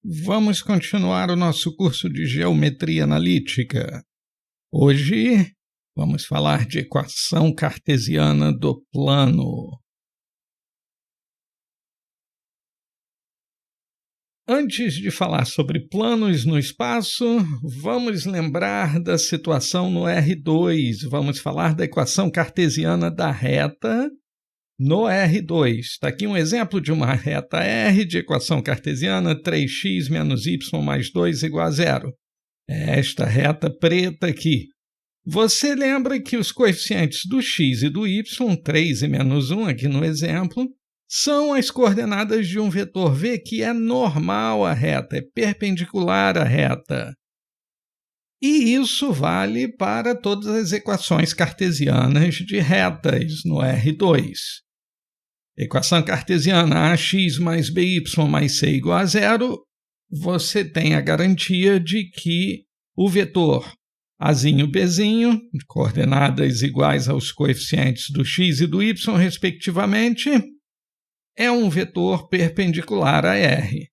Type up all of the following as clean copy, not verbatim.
Vamos continuar o nosso curso de Geometria Analítica. Hoje vamos falar de equação cartesiana do plano. Antes de falar sobre planos no espaço, vamos lembrar da situação no R2. Vamos falar da equação cartesiana da reta no R2. Está aqui um exemplo de uma reta R de equação cartesiana 3x menos y mais 2 igual a zero. É esta reta preta aqui. Você lembra que os coeficientes do x e do y, 3 e menos 1 aqui no exemplo, são as coordenadas de um vetor V que é normal à reta, é perpendicular à reta. E isso vale para todas as equações cartesianas de retas no R2. Equação cartesiana ax mais by mais c igual a zero, você tem a garantia de que o vetor azinho bzinho, de coordenadas iguais aos coeficientes do x e do y, respectivamente, é um vetor perpendicular a R.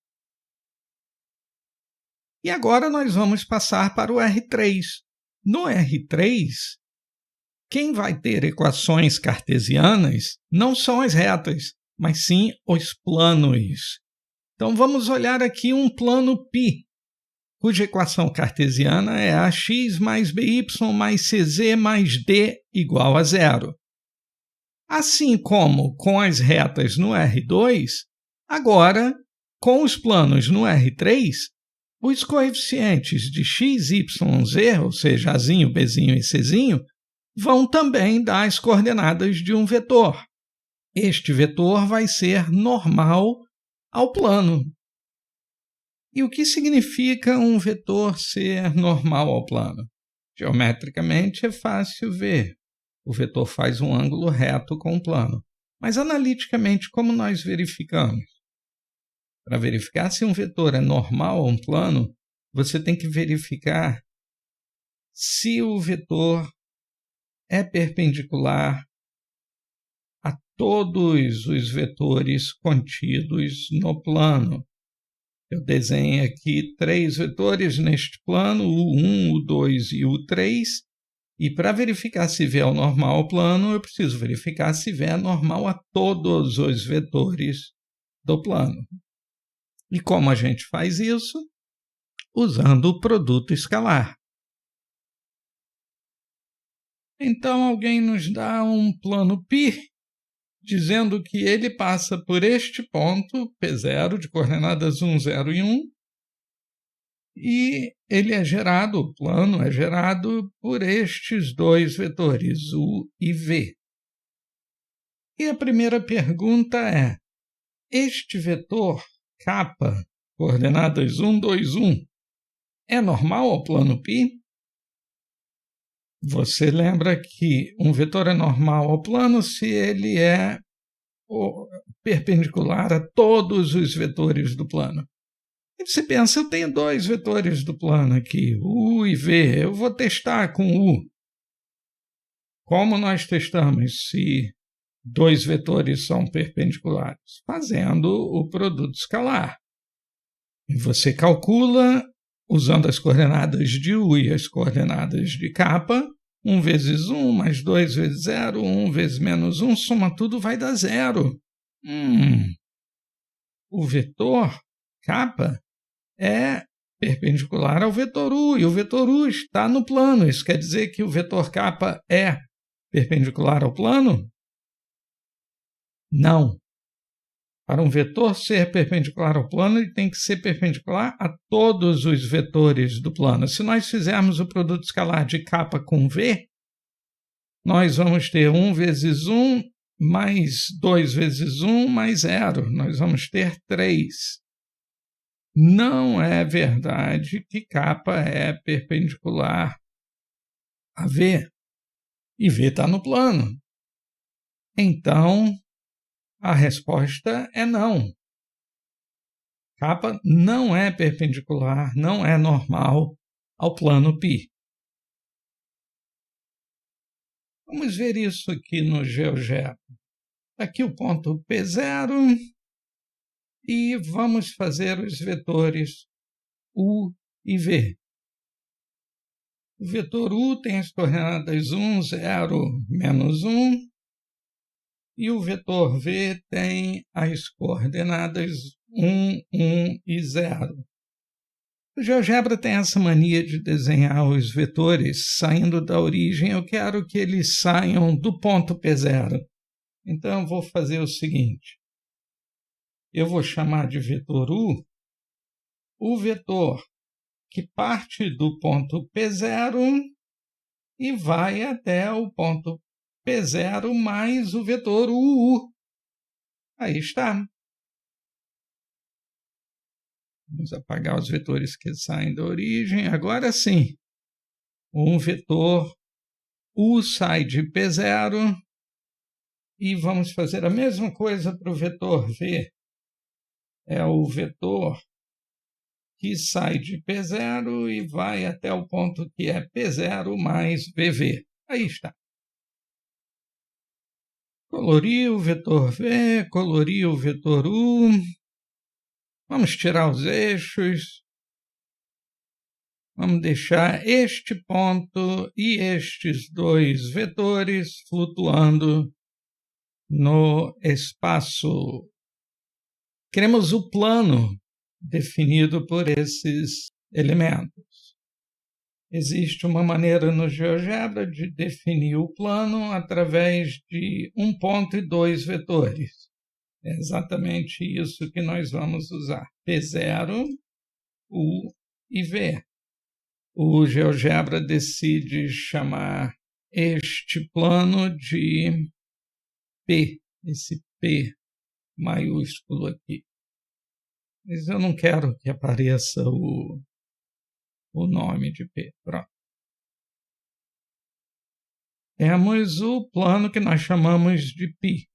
E agora nós vamos passar para o R3. No R3, quem vai ter equações cartesianas não são as retas, mas sim os planos. Então vamos olhar aqui um plano π, cuja equação cartesiana é ax mais by mais cz mais d igual a zero. Assim como com as retas no R2, agora, com os planos no R3, os coeficientes de x, y, z, ou seja, azinho, bzinho e czinho, vão também dar as coordenadas de um vetor. Este vetor vai ser normal ao plano. E o que significa um vetor ser normal ao plano? Geometricamente é fácil ver. O vetor faz um ângulo reto com o plano. Mas analiticamente, como nós verificamos? Para verificar se um vetor é normal a um plano, você tem que verificar se o vetor é perpendicular a todos os vetores contidos no plano. Eu desenho aqui 3 vetores neste plano, o 1, o 2 e o 3, e para verificar se V é o normal ao plano, eu preciso verificar se V é normal a todos os vetores do plano. E como a gente faz isso? Usando o produto escalar. Então alguém nos dá um plano π, dizendo que ele passa por este ponto, P0, de coordenadas 1, 0 e 1, e ele é gerado, o plano é gerado por estes dois vetores, U e V. E a primeira pergunta é, este vetor K, coordenadas 1, 2, 1, é normal ao plano π? Você lembra que um vetor é normal ao plano se ele é perpendicular a todos os vetores do plano. E você pensa, eu tenho 2 vetores do plano aqui, U e V, eu vou testar com U. Como nós testamos se 2 vetores são perpendiculares? Fazendo o produto escalar. E você calcula, usando as coordenadas de U e as coordenadas de K, 1 vezes 1 mais 2 vezes 0, 1 vezes menos 1, soma tudo, vai dar 0. O vetor K é perpendicular ao vetor U, e o vetor U está no plano. Isso quer dizer que o vetor K é perpendicular ao plano? Não. Para um vetor ser perpendicular ao plano, ele tem que ser perpendicular a todos os vetores do plano. Se nós fizermos o produto escalar de K com V, nós vamos ter 1 vezes 1 mais 2 vezes 1 mais 0. Nós vamos ter 3. Não é verdade que K é perpendicular a V. E V está no plano. Então, a resposta é não. K não é perpendicular, não é normal ao plano π. Vamos ver isso aqui no GeoGebra. Aqui o ponto P0 e vamos fazer os vetores U e V. O vetor U tem as coordenadas 1, 0, menos 1, e o vetor V tem as coordenadas 1, 1 e 0. O GeoGebra tem essa mania de desenhar os vetores saindo da origem. Eu quero que eles saiam do ponto P0. Então, eu vou fazer o seguinte. Eu vou chamar de vetor U o vetor que parte do ponto P0 e vai até o ponto P0 mais o vetor UU. Aí está. Vamos apagar os vetores que saem da origem. Agora sim, um vetor U sai de P0 e vamos fazer a mesma coisa para o vetor V. É o vetor que sai de P0 e vai até o ponto que é P0 mais VV. Aí está. Colorir o vetor V, colorir o vetor U. Vamos tirar os eixos. Vamos deixar este ponto e estes dois vetores flutuando no espaço. Queremos o plano definido por esses elementos. Existe uma maneira no GeoGebra de definir o plano através de um ponto e dois vetores. É exatamente isso que nós vamos usar. P0, U e V. O GeoGebra decide chamar este plano de P, esse P maiúsculo aqui. Mas eu não quero que apareça o nome de P. Pronto. Temos o plano que nós chamamos de π.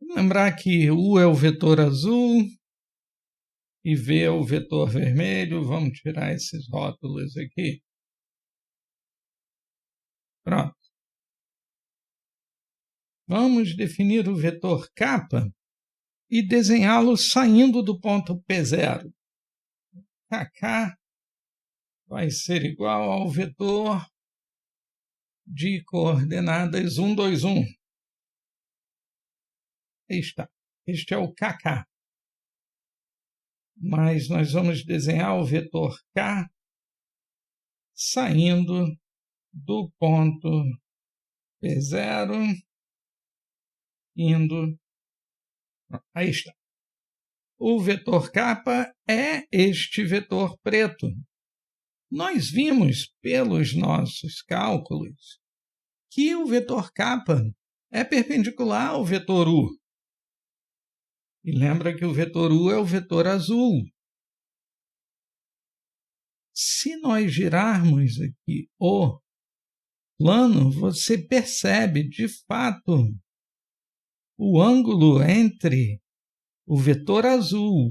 Lembrar que U é o vetor azul e V é o vetor vermelho. Vamos tirar esses rótulos aqui. Pronto. Vamos definir o vetor K e desenhá-lo saindo do ponto P0. KK vai ser igual ao vetor de coordenadas 1, 2, 1. Aí está. Este é o KK. Mas nós vamos desenhar o vetor K saindo do ponto P0, indo. Aí está. O vetor K é este vetor preto. Nós vimos pelos nossos cálculos que o vetor K é perpendicular ao vetor U. E lembra que o vetor U é o vetor azul. Se nós girarmos aqui o plano, você percebe, de fato, o ângulo entre o vetor azul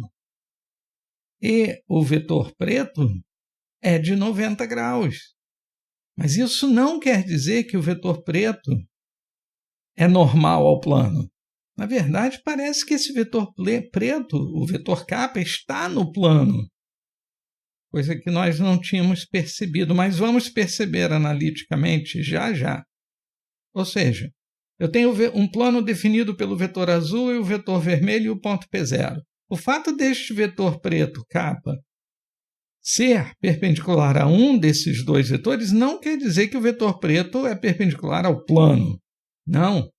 e o vetor preto é de 90 graus. Mas isso não quer dizer que o vetor preto é normal ao plano. Na verdade, parece que esse vetor preto, o vetor K, está no plano. Coisa que nós não tínhamos percebido, mas vamos perceber analiticamente já já. Ou seja, eu tenho um plano definido pelo vetor azul e o vetor vermelho e o ponto P0. O fato deste vetor preto, K, ser perpendicular a um desses dois vetores não quer dizer que o vetor preto é perpendicular ao plano. Não.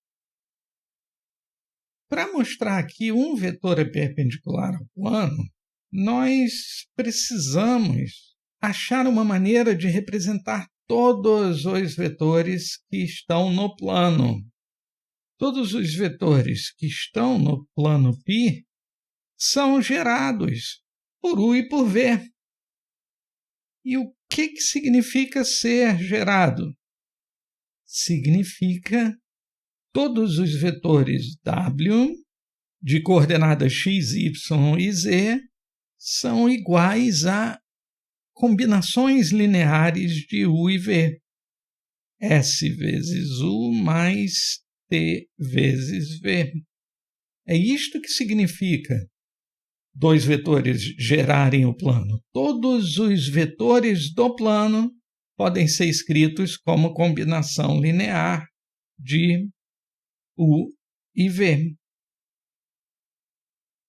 Para mostrar que um vetor é perpendicular ao plano, nós precisamos achar uma maneira de representar todos os vetores que estão no plano. Todos os vetores que estão no plano π são gerados por U e por V. E o que significa ser gerado? Significa todos os vetores W de coordenadas x, y e z são iguais a combinações lineares de U e V. S vezes U mais T vezes V. É isto que significa dois vetores gerarem o plano. Todos os vetores do plano podem ser escritos como combinação linear de U e V.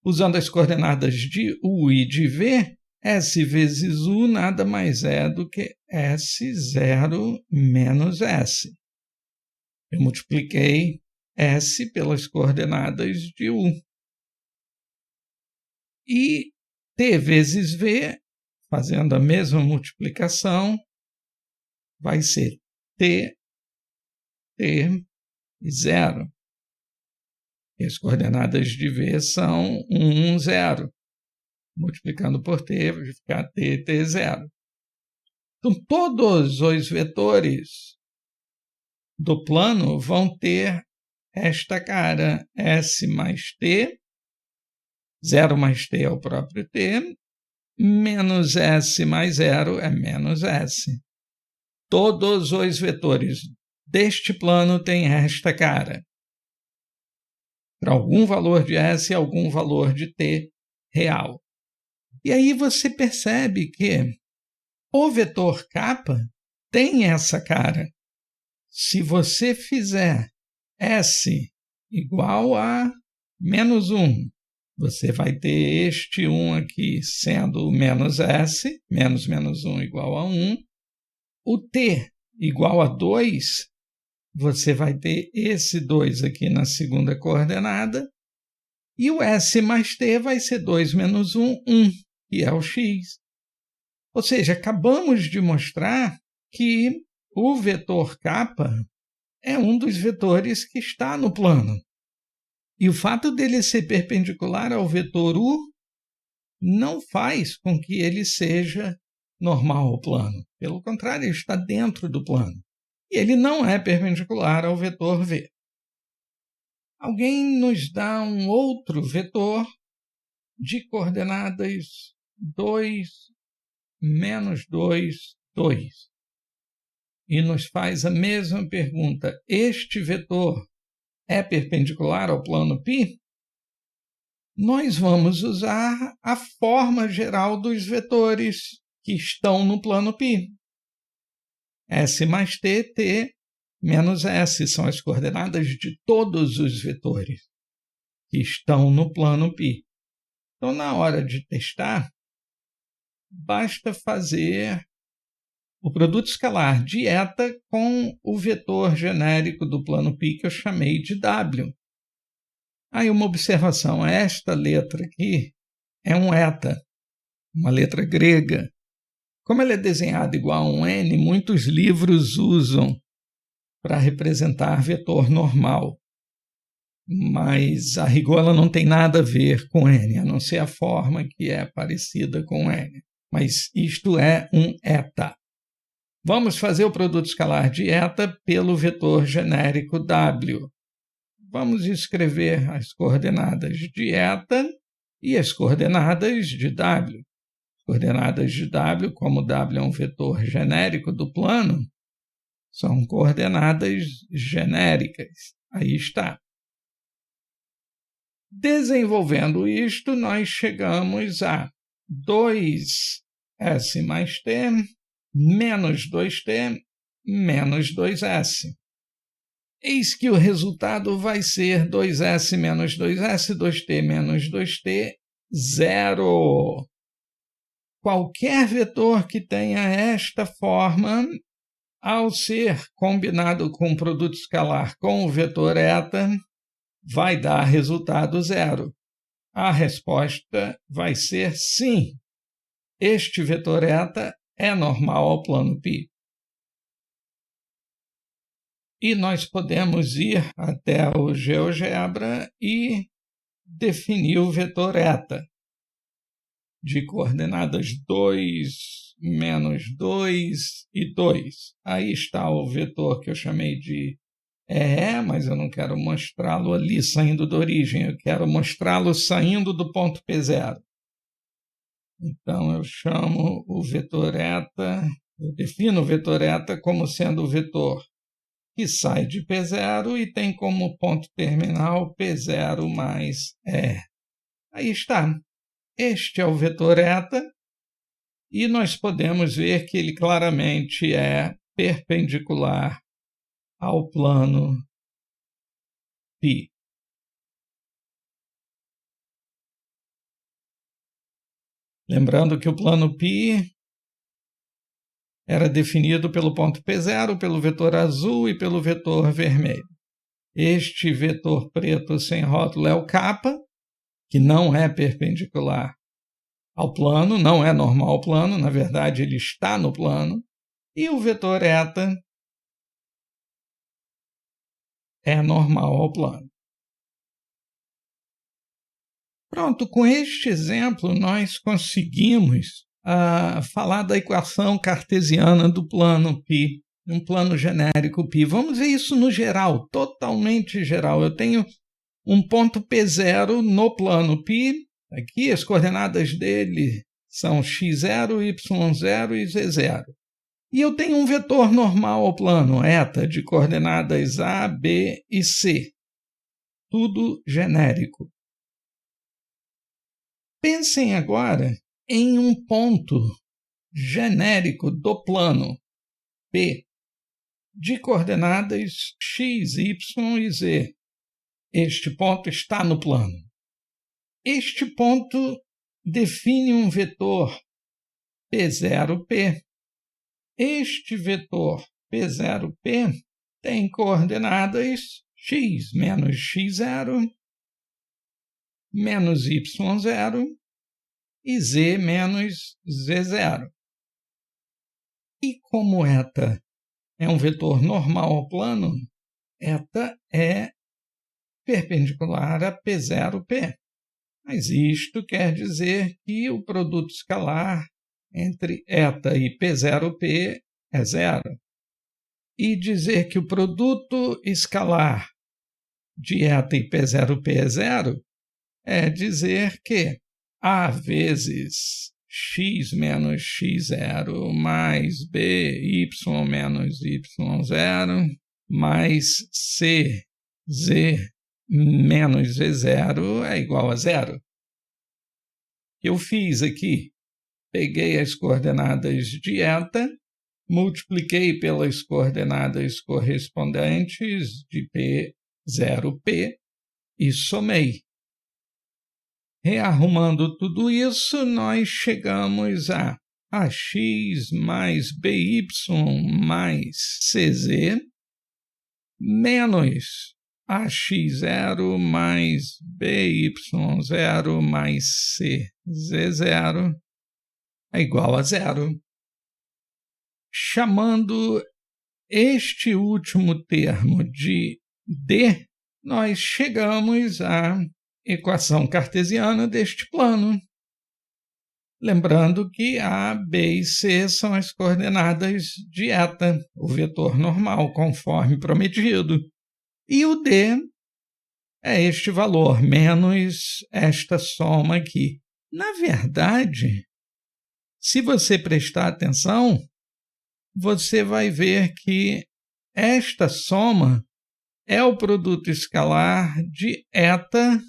Usando as coordenadas de U e de V, S vezes U nada mais é do que S0 menos S. Eu multipliquei S pelas coordenadas de U. E T vezes V, fazendo a mesma multiplicação, vai ser T e 0. E as coordenadas de V são 1, 0. Multiplicando por T, vai ficar T, T0. Então, todos os vetores do plano vão ter esta cara, S mais T, 0 mais T é o próprio T, menos S mais 0 é menos S. Todos os vetores deste plano têm esta cara. Para algum valor de S e algum valor de T real. E aí você percebe que o vetor K tem essa cara. Se você fizer S igual a menos 1, você vai ter este 1 aqui sendo menos S, menos 1 igual a 1. O T igual a 2, você vai ter esse 2 aqui na segunda coordenada. E o S mais T vai ser 2 menos 1, 1, que é o X. Ou seja, acabamos de mostrar que o vetor K é um dos vetores que está no plano. E o fato dele ser perpendicular ao vetor U não faz com que ele seja normal ao plano. Pelo contrário, ele está dentro do plano. E ele não é perpendicular ao vetor V. Alguém nos dá um outro vetor de coordenadas 2, menos 2, 2. E nos faz a mesma pergunta. Este vetor é perpendicular ao plano π? Nós vamos usar a forma geral dos vetores que estão no plano π. S mais T, T menos S são as coordenadas de todos os vetores que estão no plano π. Então, na hora de testar, basta fazer o produto escalar de eta com o vetor genérico do plano π que eu chamei de W. Aí uma observação, esta letra aqui é um eta, uma letra grega. Como ela é desenhada igual a um N, muitos livros usam para representar vetor normal. Mas a rigor ela não tem nada a ver com N, a não ser a forma que é parecida com N. Mas isto é um eta. Vamos fazer o produto escalar de eta pelo vetor genérico W. Vamos escrever as coordenadas de eta e as coordenadas de W. As coordenadas de W, como W é um vetor genérico do plano, são coordenadas genéricas. Aí está. Desenvolvendo isto, nós chegamos a 2S mais T menos 2T menos 2S. Eis que o resultado vai ser 2S menos 2S, 2T menos 2T, 0. Qualquer vetor que tenha esta forma, ao ser combinado com o produto escalar com o vetor eta, vai dar resultado 0. A resposta vai ser sim. Este vetor eta é normal ao plano π. E nós podemos ir até o GeoGebra e definir o vetor eta de coordenadas 2, menos 2 e 2. Aí está o vetor que eu chamei de EE, mas eu não quero mostrá-lo ali saindo da origem, eu quero mostrá-lo saindo do ponto P0. Então eu chamo o vetor eta, eu defino o vetor eta como sendo o vetor que sai de P0 e tem como ponto terminal P0 mais R. Aí está. Este é o vetor eta e nós podemos ver que ele claramente é perpendicular ao plano π. Lembrando que o plano π era definido pelo ponto P0, pelo vetor azul e pelo vetor vermelho. Este vetor preto sem rótulo é o kappa, que não é perpendicular ao plano, não é normal ao plano, na verdade ele está no plano, e o vetor eta é normal ao plano. Pronto, com este exemplo nós conseguimos falar da equação cartesiana do plano π, um plano genérico π. Vamos ver isso no geral, totalmente geral. Eu tenho um ponto P0 no plano π, aqui as coordenadas dele são x0, y0 e z0. E eu tenho um vetor normal ao plano, eta, de coordenadas A, B e C. Tudo genérico. Pensem agora em um ponto genérico do plano P de coordenadas x, y e z. Este ponto está no plano. Este ponto define um vetor P0P. Este vetor P0P tem coordenadas x menos x0, menos y0 e z menos z0. E como eta é um vetor normal ao plano, eta é perpendicular a P0P. Mas isto quer dizer que o produto escalar entre eta e P0P é zero. E dizer que o produto escalar de eta e P0P é zero é dizer que A vezes x menos x0 mais b, y menos y0 mais c, z menos z0 é igual a zero. Eu fiz aqui, peguei as coordenadas de eta, multipliquei pelas coordenadas correspondentes de P0P e somei. Rearrumando tudo isso, nós chegamos a AX mais BY mais CZ menos AX0 mais BY0 mais CZ0 é igual a zero. Chamando este último termo de D, nós chegamos à equação cartesiana deste plano. Lembrando que A, B e C são as coordenadas de eta, o vetor normal, conforme prometido. E o D é este valor, menos esta soma aqui. Na verdade, se você prestar atenção, você vai ver que esta soma é o produto escalar de eta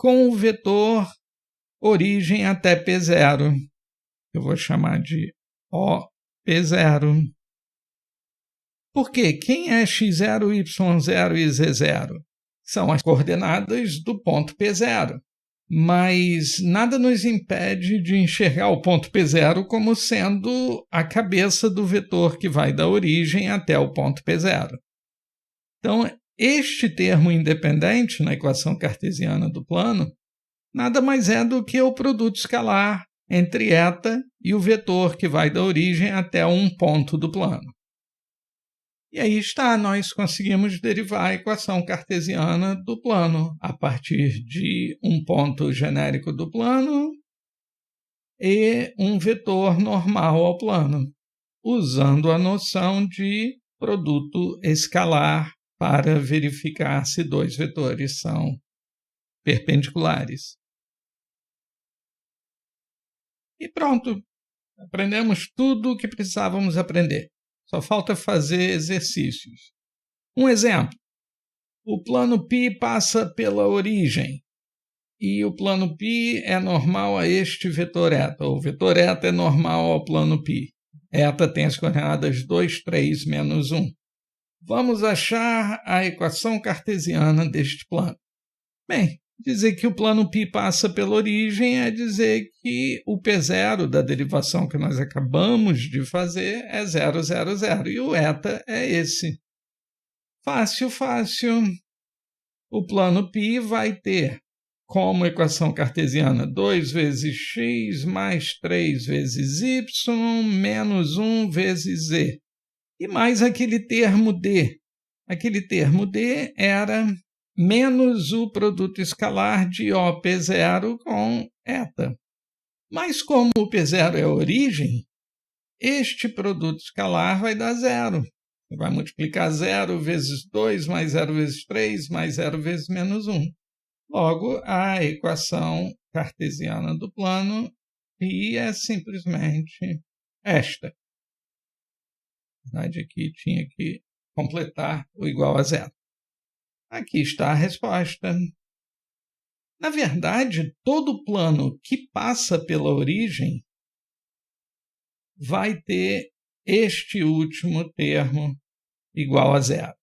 com o vetor origem até P0. Eu vou chamar de OP0. Por quê? Quem é x0, y0 e z0? São as coordenadas do ponto P0. Mas nada nos impede de enxergar o ponto P0 como sendo a cabeça do vetor que vai da origem até o ponto P0. Então, este termo independente na equação cartesiana do plano nada mais é do que o produto escalar entre eta e o vetor que vai da origem até um ponto do plano. E aí está, nós conseguimos derivar a equação cartesiana do plano a partir de um ponto genérico do plano e um vetor normal ao plano, usando a noção de produto escalar para verificar se dois vetores são perpendiculares. E pronto, aprendemos tudo o que precisávamos aprender. Só falta fazer exercícios. Um exemplo, o plano π passa pela origem, e o plano π é normal a este vetor eta. O vetor eta é normal ao plano π. Eta tem as coordenadas 2, 3, menos 1. Vamos achar a equação cartesiana deste plano. Bem, dizer que o plano π passa pela origem é dizer que o P0 da derivação que nós acabamos de fazer é 0, 0, 0. E o eta é esse. Fácil, fácil. O plano π vai ter como equação cartesiana 2 vezes x mais 3 vezes y menos 1 vezes z. E mais aquele termo d. Aquele termo d era menos o produto escalar de OP0 com eta. Mas como o P0 é a origem, este produto escalar vai dar zero. Você vai multiplicar 0 vezes 2 mais 0 vezes 3 mais 0 vezes menos 1. Logo, a equação cartesiana do plano π é simplesmente esta. Na verdade, aqui tinha que completar o igual a zero. Aqui está a resposta. Na verdade, todo plano que passa pela origem vai ter este último termo igual a zero.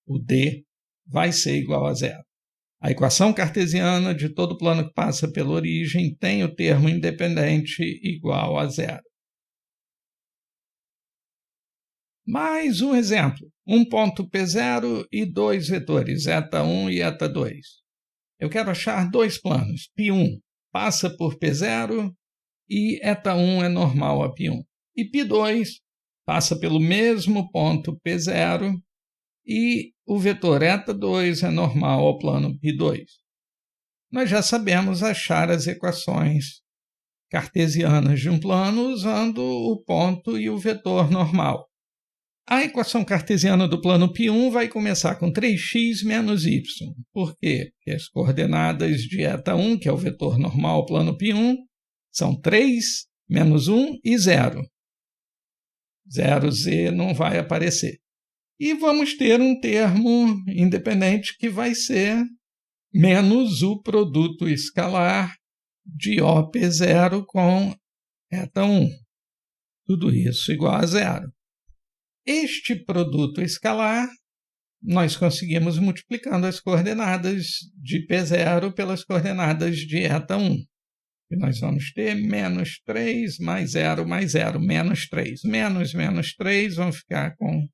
O d vai ser igual a zero. A equação cartesiana de todo plano que passa pela origem tem o termo independente igual a zero. Mais um exemplo. Um ponto P0 e dois vetores, eta1 e eta2. Eu quero achar dois planos. π1 passa por P0 e eta1 é normal a π1. E π2 passa pelo mesmo ponto P0 e o vetor eta2 é normal ao plano π2. Nós já sabemos achar as equações cartesianas de um plano usando o ponto e o vetor normal. A equação cartesiana do plano π1 vai começar com 3x menos y. Por quê? Porque as coordenadas de eta1, que é o vetor normal ao plano π1, são 3, menos 1 e 0. 0z não vai aparecer. E vamos ter um termo independente que vai ser menos o produto escalar de OP0 com eta1. Tudo isso igual a zero. Este produto escalar nós conseguimos multiplicando as coordenadas de P0 pelas coordenadas de eta1. E nós vamos ter menos 3 mais 0 mais 0, menos 3. Menos 3, vamos ficar com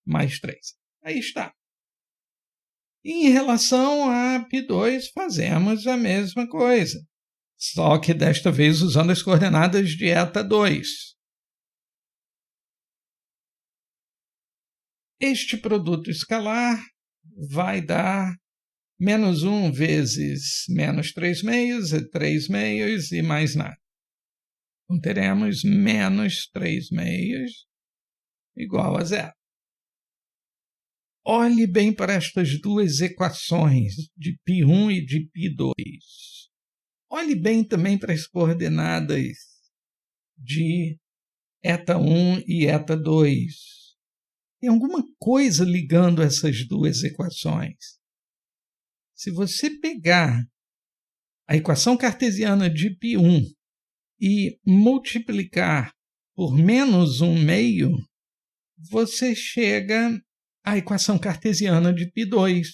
mais 3. Aí está. Em relação a π2, fazemos a mesma coisa, só que desta vez usando as coordenadas de eta2. Este produto escalar vai dar menos 1 vezes menos 3 meios, é 3 meios e mais nada. Então, teremos menos 3 meios igual a zero. Olhe bem para estas duas equações de π1 e de π2. Olhe bem também para as coordenadas de eta1 e eta2. Tem alguma coisa ligando essas duas equações. Se você pegar a equação cartesiana de π1 e multiplicar por menos 1 meio, você chega à equação cartesiana de π2.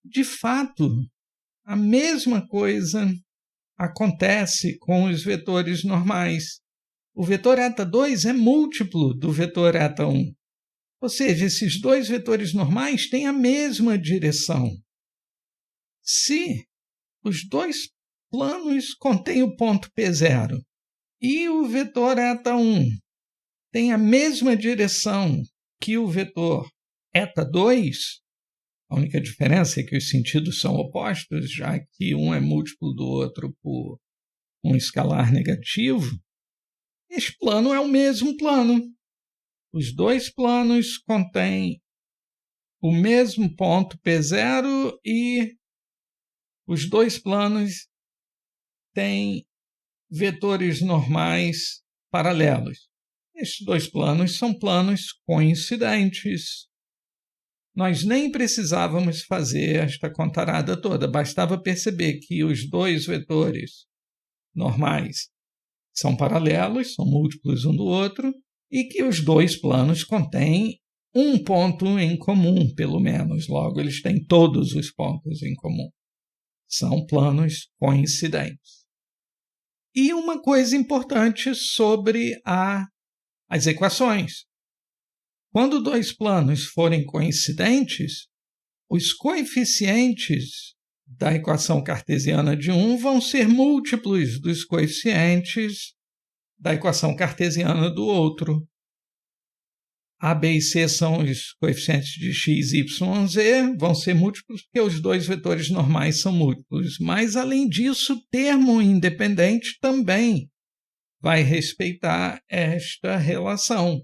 De fato, a mesma coisa acontece com os vetores normais. O vetor eta2 é múltiplo do vetor eta1. Ou seja, esses dois vetores normais têm a mesma direção. Se os dois planos contêm o ponto P0 e o vetor eta1 tem a mesma direção que o vetor eta2, a única diferença é que os sentidos são opostos, já que um é múltiplo do outro por um escalar negativo, este plano é o mesmo plano. Os dois planos contêm o mesmo ponto P0 e os dois planos têm vetores normais paralelos. Estes dois planos são planos coincidentes. Nós nem precisávamos fazer esta contarada toda, bastava perceber que os dois vetores normais são paralelos, são múltiplos um do outro, e que os dois planos contêm um ponto em comum, pelo menos. Logo, eles têm todos os pontos em comum. São planos coincidentes. E uma coisa importante sobre as equações. Quando dois planos forem coincidentes, os coeficientes da equação cartesiana de um vão ser múltiplos dos coeficientes da equação cartesiana do outro. A, B e C são os coeficientes de x, y, z, vão ser múltiplos porque os dois vetores normais são múltiplos. Mas, além disso, o termo independente também vai respeitar esta relação.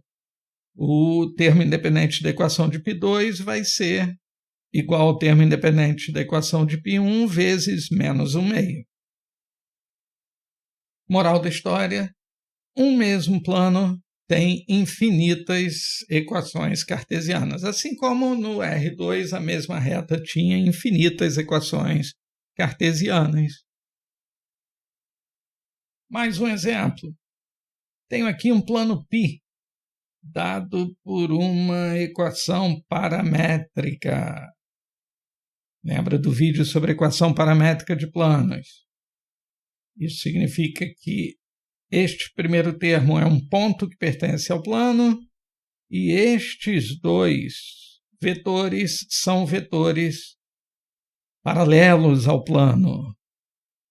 O termo independente da equação de π2 vai ser igual ao termo independente da equação de π1 vezes menos 1/2. Moral da história: um mesmo plano tem infinitas equações cartesianas, assim como no R2 a mesma reta tinha infinitas equações cartesianas. Mais um exemplo. Tenho aqui um plano π, dado por uma equação paramétrica. Lembra do vídeo sobre equação paramétrica de planos? Isso significa que este primeiro termo é um ponto que pertence ao plano e estes dois vetores são vetores paralelos ao plano,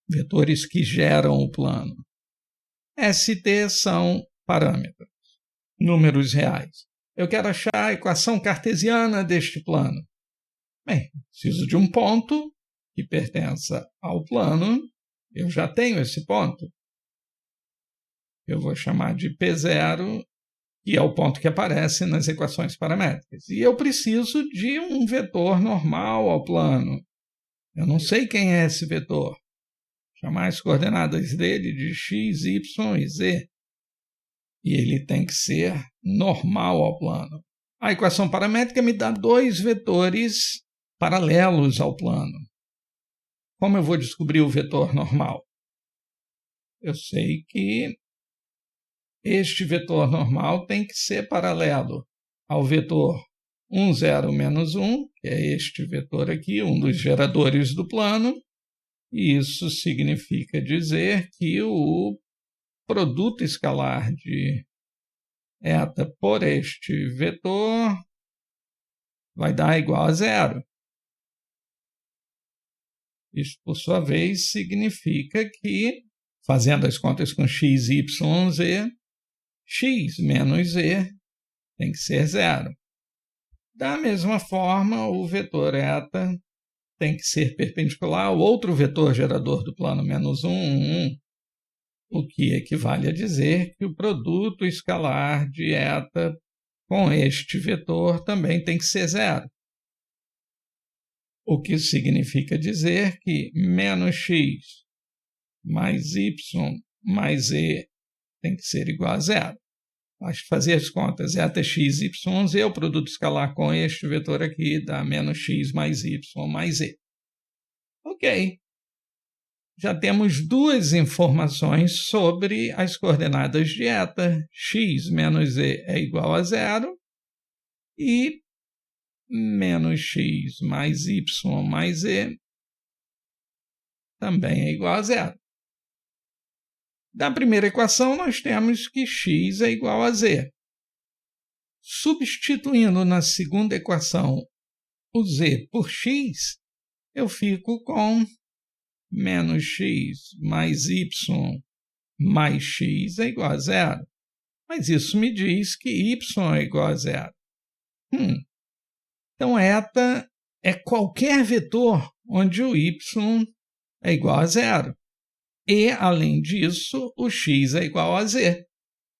vetores que geram o plano. ST são parâmetros, números reais. Eu quero achar a equação cartesiana deste plano. Bem, preciso de um ponto que pertença ao plano. Eu já tenho esse ponto. Eu vou chamar de P0, que é o ponto que aparece nas equações paramétricas. E eu preciso de um vetor normal ao plano. Eu não sei quem é esse vetor. Vou chamar as coordenadas dele de x, y e z. E ele tem que ser normal ao plano. A equação paramétrica me dá dois vetores paralelos ao plano. Como eu vou descobrir o vetor normal? Eu sei que este vetor normal tem que ser paralelo ao vetor 1, 0, menos 1, que é este vetor aqui, um dos geradores do plano. E isso significa dizer que o produto escalar de eta por este vetor vai dar igual a 0. Isso, por sua vez, significa que, fazendo as contas com x, y, z, x menos z tem que ser 0. Da mesma forma, o vetor eta tem que ser perpendicular ao outro vetor gerador do plano, menos 1, 1, 1, o que equivale a dizer que o produto escalar de eta com este vetor também tem que ser 0. O que significa dizer que menos x mais y mais z tem que ser igual a 0. Basta fazer as contas. Eta x, y, z, o produto escalar com este vetor aqui dá menos x mais y mais z. Ok. Já temos duas informações sobre as coordenadas de eta. X menos z é igual a 0 e menos x mais y mais z também é igual a 0. Da primeira equação, nós temos que x é igual a z. Substituindo na segunda equação o z por x, eu fico com menos x mais y mais x é igual a 0. Mas isso me diz que y é igual a 0. Então, eta é qualquer vetor onde o y é igual a 0. E, além disso, o x é igual a z.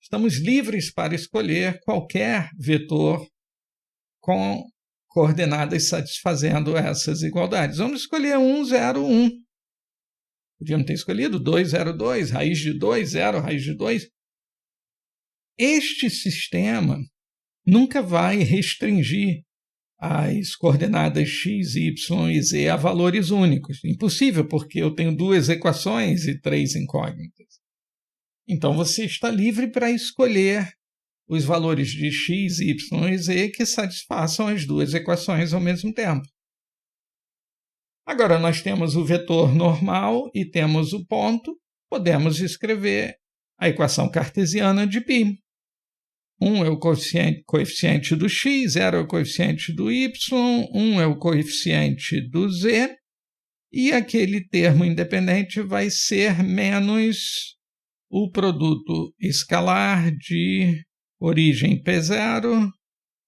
Estamos livres para escolher qualquer vetor com coordenadas satisfazendo essas igualdades. Vamos escolher 1, 0, 1. Podíamos ter escolhido 2, 0, 2, raiz de 2, 0, raiz de 2. Este sistema nunca vai restringir as coordenadas x, y e z a valores únicos. Impossível, porque eu tenho 2 equações e 3 incógnitas. Então, você está livre para escolher os valores de x, y e z que satisfaçam as 2 equações ao mesmo tempo. Agora, nós temos o vetor normal e temos o ponto. Podemos escrever a equação cartesiana de π. 1 é o coeficiente do x, 0 é o coeficiente do y, 1 é o coeficiente do z, e aquele termo independente vai ser menos o produto escalar de origem P0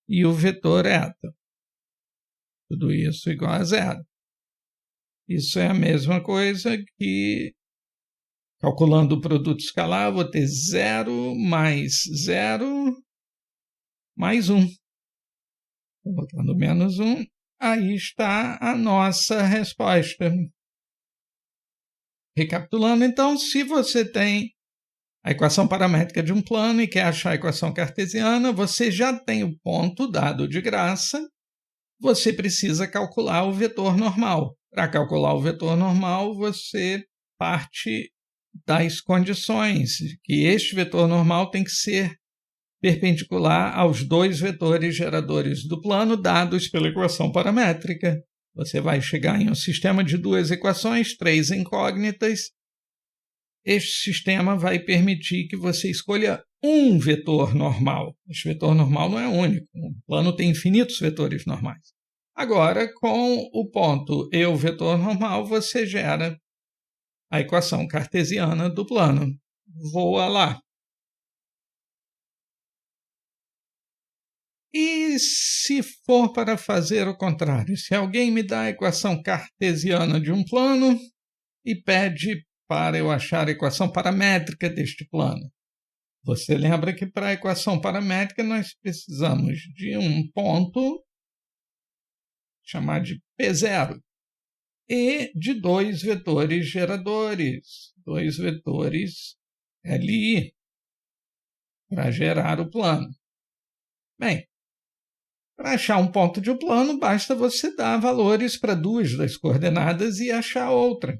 e o vetor eta. Tudo isso igual a zero. Isso é a mesma coisa que, calculando o produto escalar, eu vou ter 0 mais 1. Colocando menos 1, aí está a nossa resposta. Recapitulando, então, se você tem a equação paramétrica de um plano e quer achar a equação cartesiana, você já tem o ponto dado de graça, você precisa calcular o vetor normal. Para calcular o vetor normal, você parte das condições, que este vetor normal tem que ser perpendicular aos 2 vetores geradores do plano dados pela equação paramétrica. Você vai chegar em um sistema de 2 equações, 3 incógnitas. Este sistema vai permitir que você escolha um vetor normal. Este vetor normal não é único. O plano tem infinitos vetores normais. Agora, com o ponto e o vetor normal, você gera a equação cartesiana do plano. Voa lá. E se for para fazer o contrário? Se alguém me dá a equação cartesiana de um plano e pede para eu achar a equação paramétrica deste plano. Você lembra que para a equação paramétrica nós precisamos de um ponto, chamado de P0, e de 2 vetores geradores, 2 vetores LI, para gerar o plano. Bem, para achar um ponto de um plano, basta você dar valores para 2 das coordenadas e achar outra.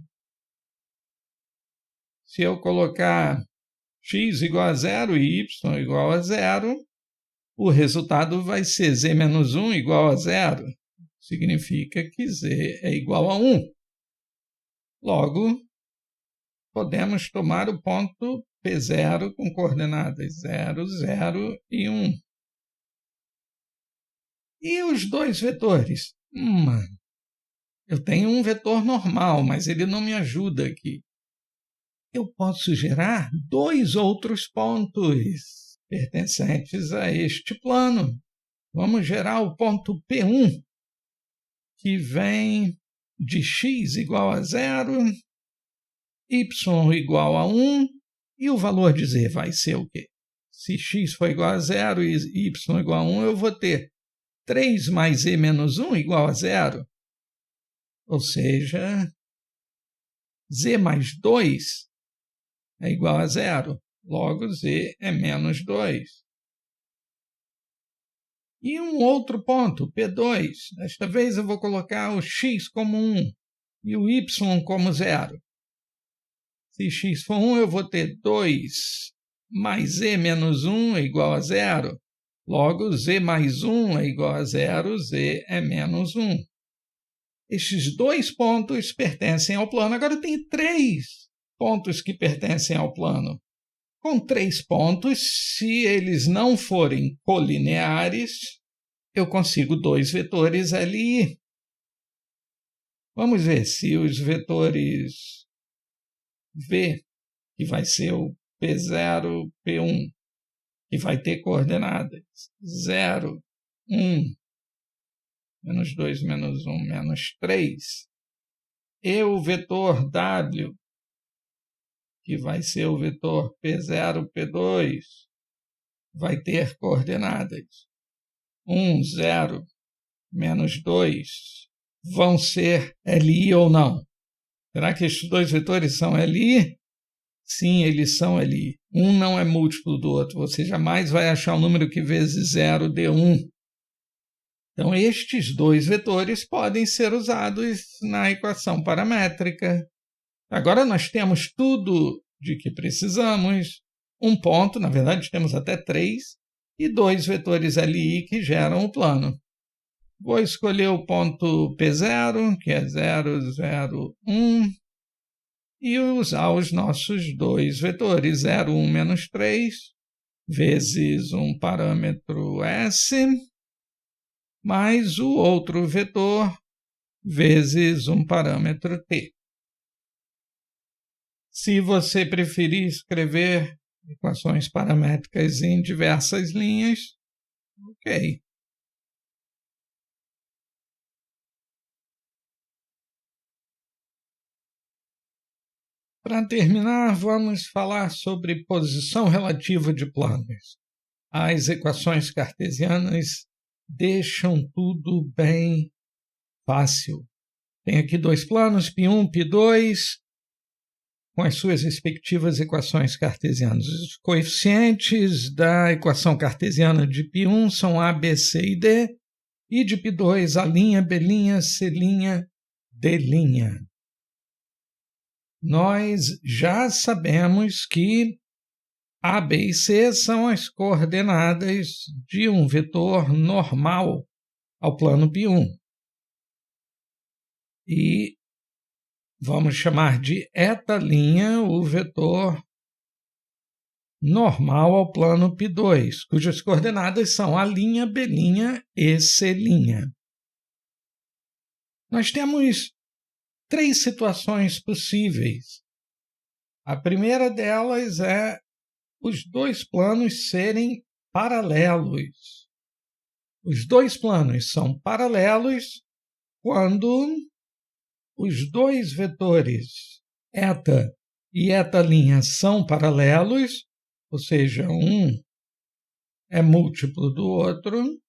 Se eu colocar x igual a 0 e y igual a 0, o resultado vai ser z menos 1 igual a 0. Significa que z é igual a 1. Logo, podemos tomar o ponto P0 com coordenadas 0, 0 e 1. E os 2 vetores? Eu tenho um vetor normal, mas ele não me ajuda aqui. Eu posso gerar 2 outros pontos pertencentes a este plano. Vamos gerar o ponto P1, que vem de x igual a 0, y igual a 1, e o valor de z vai ser o quê? Se x for igual a 0 e y igual a 1, eu vou ter 3 mais z menos 1 igual a 0. Ou seja, z mais 2 é igual a 0. Logo, z é menos 2. E um outro ponto, P2. Desta vez eu vou colocar o x como 1 e o y como 0. Se x for 1, eu vou ter 2 mais z menos 1 é igual a 0. Logo, z mais 1 é igual a 0, z é menos 1. Estes 2 pontos pertencem ao plano. Agora eu tenho 3 pontos que pertencem ao plano. Com 3 pontos, se eles não forem colineares, eu consigo 2 vetores LI. Vamos ver se os vetores V, que vai ser o P0, P1, que vai ter coordenadas 0, 1, menos 2, menos 1, menos 3, e o vetor W, que vai ser o vetor P0, P2, vai ter coordenadas 1, 0, menos 2, vão ser LI ou não? Será que estes 2 vetores são LI? Sim, eles são LI. Um não é múltiplo do outro, você jamais vai achar um número que vezes zero dê 1. Então, estes dois vetores podem ser usados na equação paramétrica. Agora nós temos tudo de que precisamos, um ponto, na verdade temos até 3, e 2 vetores LI que geram o plano. Vou escolher o ponto P0, que é 0, 0, 1, e usar os nossos dois vetores, 0, 1, menos 3, vezes um parâmetro S, mais o outro vetor, vezes um parâmetro T. Se você preferir escrever equações paramétricas em diversas linhas, ok. Para terminar, vamos falar sobre posição relativa de planos. As equações cartesianas deixam tudo bem fácil. Tem aqui dois planos, π1, π2, com as suas respectivas equações cartesianas. Os coeficientes da equação cartesiana de π1 são A, B, C e D, e de π2 A', B', C', D'. Nós já sabemos que A, B e C são as coordenadas de um vetor normal ao plano π1. E vamos chamar de eta' o vetor normal ao plano π2, cujas coordenadas são A', B' e C'. Nós temos 3 situações possíveis. A primeira delas é os dois planos serem paralelos. Os dois planos são paralelos quando os dois vetores eta e eta' são paralelos, ou seja, um é múltiplo do outro,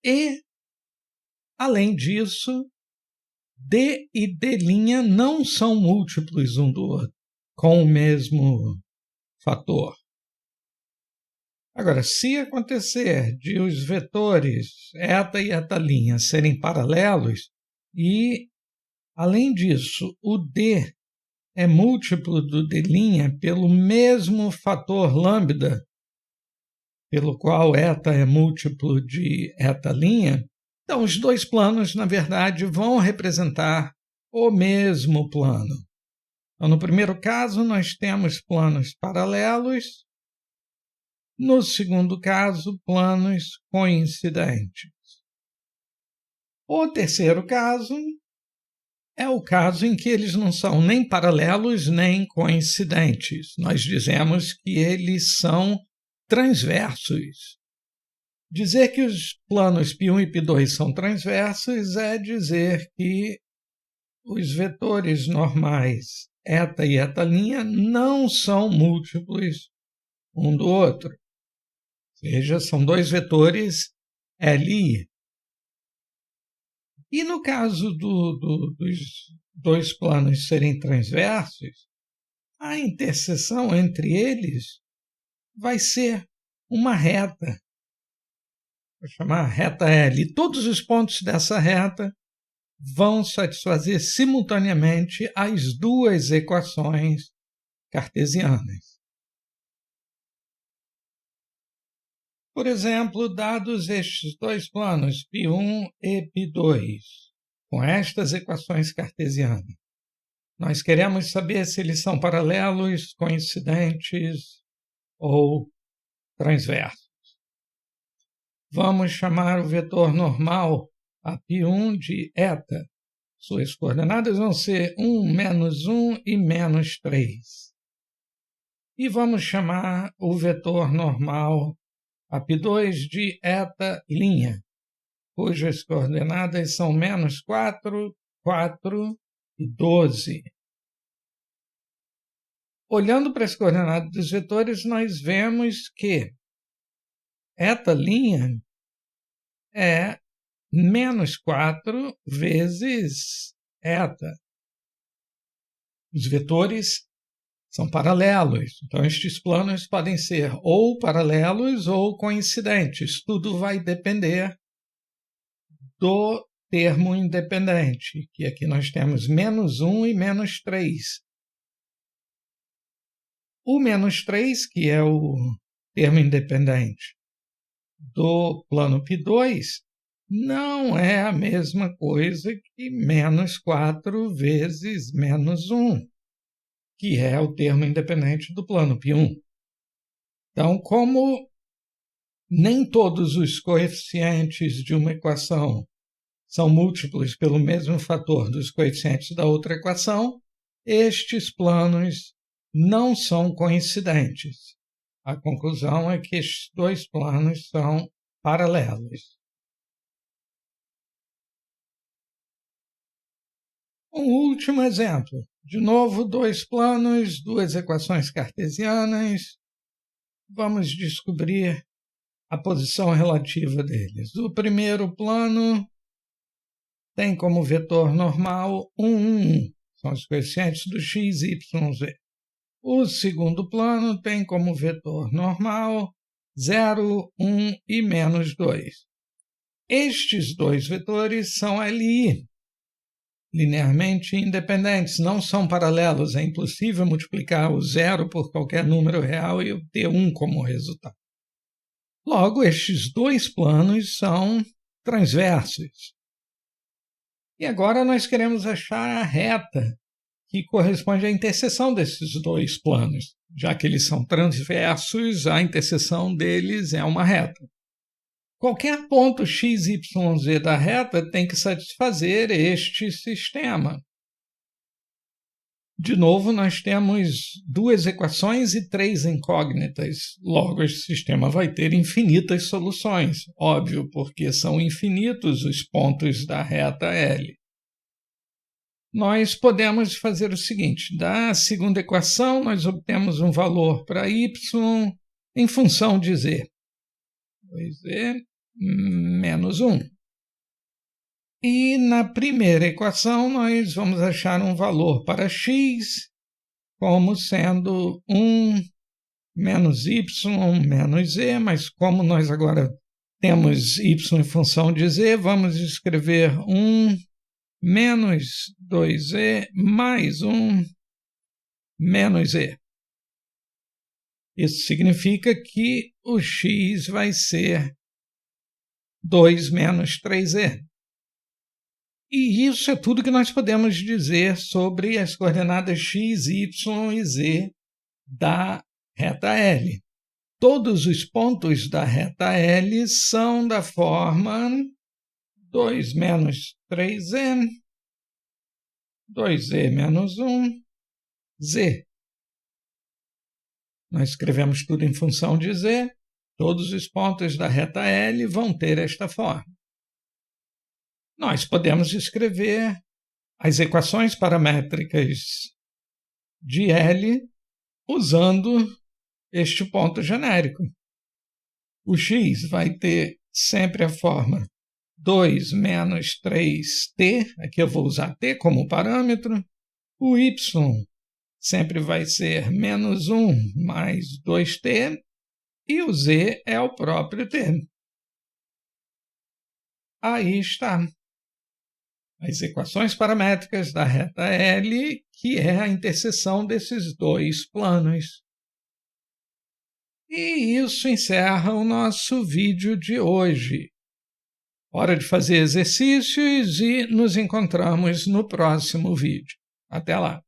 e, além disso, D e D' não são múltiplos um do outro, com o mesmo fator. Agora, se acontecer de os vetores eta e eta' serem paralelos e, além disso, o D é múltiplo do D' pelo mesmo fator lambda, pelo qual eta é múltiplo de eta', então os dois planos, na verdade, vão representar o mesmo plano. Então, no primeiro caso, nós temos planos paralelos. No segundo caso, planos coincidentes. O terceiro caso é o caso em que eles não são nem paralelos nem coincidentes. Nós dizemos que eles são transversos. Dizer que os planos π1 e π2 são transversos é dizer que os vetores normais eta e eta' não são múltiplos um do outro. Ou seja, são dois vetores LI. E no caso dos dois planos serem transversos, a interseção entre eles vai ser uma reta. Vou chamar reta L. Todos os pontos dessa reta vão satisfazer simultaneamente as duas equações cartesianas. Por exemplo, dados estes dois planos, π1 e π2, com estas equações cartesianas, nós queremos saber se eles são paralelos, coincidentes ou transversos. Vamos chamar o vetor normal a π1 de eta. Suas coordenadas vão ser 1, menos 1 e menos 3. E vamos chamar o vetor normal a π2 de eta', cujas coordenadas são menos 4, 4 e 12. Olhando para as coordenadas dos vetores, nós vemos que eta' é menos 4 vezes eta. Os vetores são paralelos. Então, estes planos podem ser ou paralelos ou coincidentes. Tudo vai depender do termo independente, que aqui nós temos -1 e -3. O -3, que é o termo independente do plano π2, não é a mesma coisa que -4 vezes -1, que é o termo independente do plano π1. Então, como nem todos os coeficientes de uma equação são múltiplos pelo mesmo fator dos coeficientes da outra equação, estes planos não são coincidentes. A conclusão é que estes dois planos são paralelos. Um último exemplo. De novo, dois planos, duas equações cartesianas. Vamos descobrir a posição relativa deles. O primeiro plano tem como vetor normal 1, 1, 1. São os coeficientes do x, y, z. O segundo plano tem como vetor normal 0, 1 e -2. Estes dois vetores são LI, linearmente independentes, não são paralelos. É impossível multiplicar o 0 por qualquer número real e obter 1 como resultado. Logo, estes dois planos são transversos. E agora nós queremos achar a reta que corresponde à interseção desses dois planos. Já que eles são transversos, a interseção deles é uma reta. Qualquer ponto x, y, z da reta tem que satisfazer este sistema. De novo, nós temos duas equações e três incógnitas. Logo, este sistema vai ter infinitas soluções. Óbvio, porque são infinitos os pontos da reta L. Nós podemos fazer o seguinte: da segunda equação, nós obtemos um valor para y em função de z. 2z menos 1. E na primeira equação, nós vamos achar um valor para x como sendo 1 menos y menos z, mas como nós agora temos y em função de z, vamos escrever 1 menos 2z mais 1 menos z. Isso significa que o x vai ser 2 menos 3z. E isso é tudo que nós podemos dizer sobre as coordenadas x, y e z da reta L. Todos os pontos da reta L são da forma 2 menos 3z, 2z menos 1, z. Nós escrevemos tudo em função de z. Todos os pontos da reta L vão ter esta forma. Nós podemos escrever as equações paramétricas de L usando este ponto genérico. O x vai ter sempre a forma 2 menos 3t, aqui eu vou usar t como parâmetro. O y sempre vai ser menos 1 mais 2t, e o z é o próprio t. Aí está. As equações paramétricas da reta L, que é a interseção desses dois planos. E isso encerra o nosso vídeo de hoje. Hora de fazer exercícios e nos encontramos no próximo vídeo. Até lá!